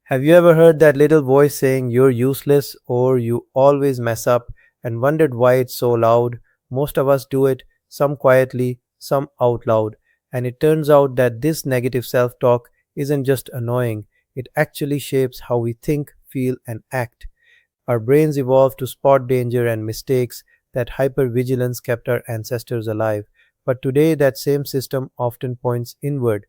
Have you ever heard that little voice saying you're useless or you always mess up and wondered why it's so loud? Most of us do it, some quietly, some out loud. And it turns out that this negative self talk isn't just annoying, it actually shapes how we think, feel, and act. Our brains evolved to spot danger and mistakes. That hypervigilance kept our ancestors alive. But today, that same system often points inward.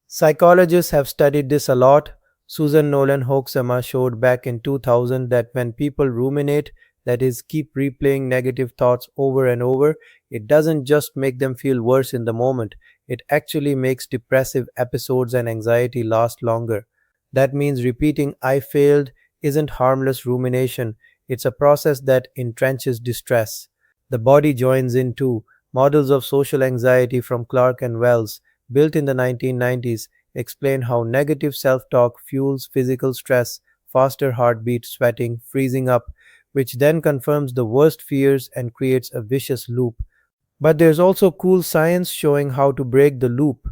Psychologists have studied this a lot. Susan Nolen-Hoeksema showed back in 2000 that when people ruminate, that is, keep replaying negative thoughts over and over, it doesn't just make them feel worse in the moment, it actually makes depressive episodes and anxiety last longer. That means repeating I failed isn't harmless rumination, it's a process that entrenches distress. The body joins in too. Models of social anxiety from Clark and Wells, built in the 1990s, explain how negative self talk fuels physical stress, faster heartbeat, sweating, freezing up, which then confirms the worst fears and creates a vicious loop. But there's also cool science showing how to break the loop.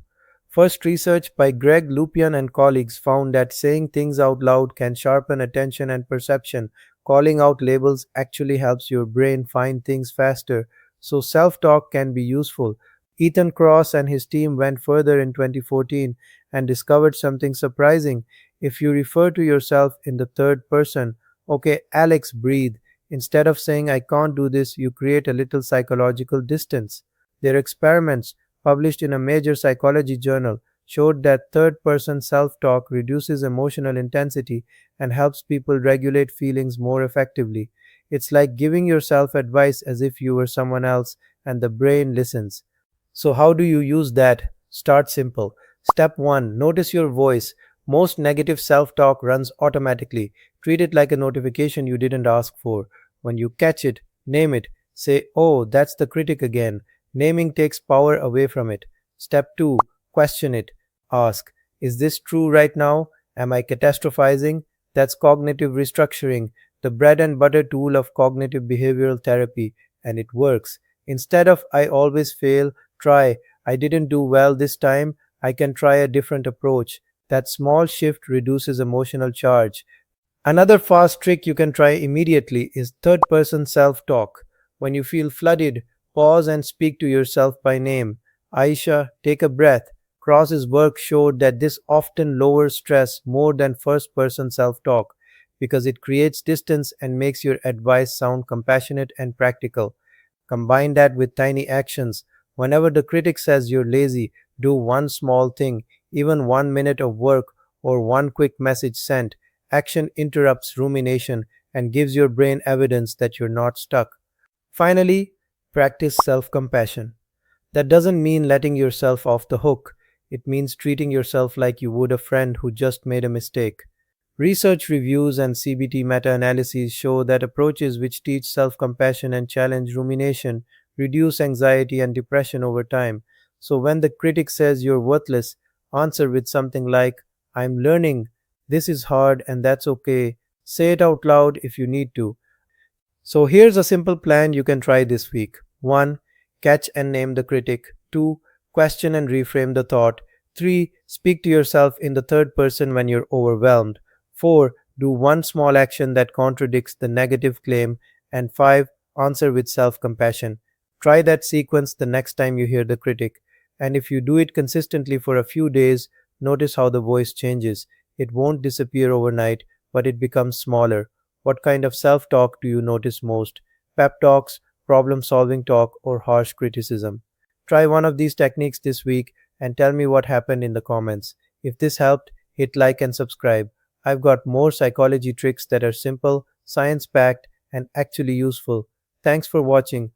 First, research by Greg Lupyan and colleagues found that saying things out loud can sharpen attention and perception. Calling out labels actually helps your brain find things faster, so self talk can be useful. Ethan Kross and his team went further in 2014 and discovered something surprising. If you refer to yourself in the third person, okay, Alex, breathe. Instead of saying, I can't do this, you create a little psychological distance. Their experiments, published in a major psychology journal, showed that third person self talk reduces emotional intensity and helps people regulate feelings more effectively. It's like giving yourself advice as if you were someone else, and the brain listens. So, how do you use that? Start simple. Step 1. Notice your voice. Most negative self talk runs automatically. Treat it like a notification you didn't ask for. When you catch it, name it. Say, oh, that's the critic again. Naming takes power away from it. Step 2. Question it. Ask, is this true right now? Am I catastrophizing? That's cognitive restructuring, the bread and butter tool of cognitive behavioral therapy, and it works. Instead of I always fail, try I didn't do well this time, I can try a different approach. That small shift reduces emotional charge. Another fast trick you can try immediately is third person self talk. When you feel flooded, pause and speak to yourself by name. Aisha, take a breath. Kross's work showed that this often lowers stress more than first person self talk because it creates distance and makes your advice sound compassionate and practical. Combine that with tiny actions. Whenever the critic says you're lazy, do one small thing, even 1 minute of work or one quick message sent. Action interrupts rumination and gives your brain evidence that you're not stuck. Finally, practice self compassion. That doesn't mean letting yourself off the hook. It means treating yourself like you would a friend who just made a mistake. Research reviews and CBT meta analyses show that approaches which teach self compassion and challenge rumination reduce anxiety and depression over time. So when the critic says you're worthless, answer with something like, I'm learning, this is hard, and that's okay. Say it out loud if you need to. So here's a simple plan you can try this week. 1. Catch and name the critic. 2. Question and reframe the thought. 3. Speak to yourself in the third person when you're overwhelmed. 4. Do one small action that contradicts the negative claim. And 5. Answer with self compassion. Try that sequence the next time you hear the critic. And if you do it consistently for a few days, notice how the voice changes. It won't disappear overnight, but it becomes smaller. What kind of self talk do you notice most? Pep talks, problem solving talk, or harsh criticism? Try one of these techniques this week and tell me what happened in the comments. If this helped, hit like and subscribe. I've got more psychology tricks that are simple, science packed, and actually useful. Thanks for watching.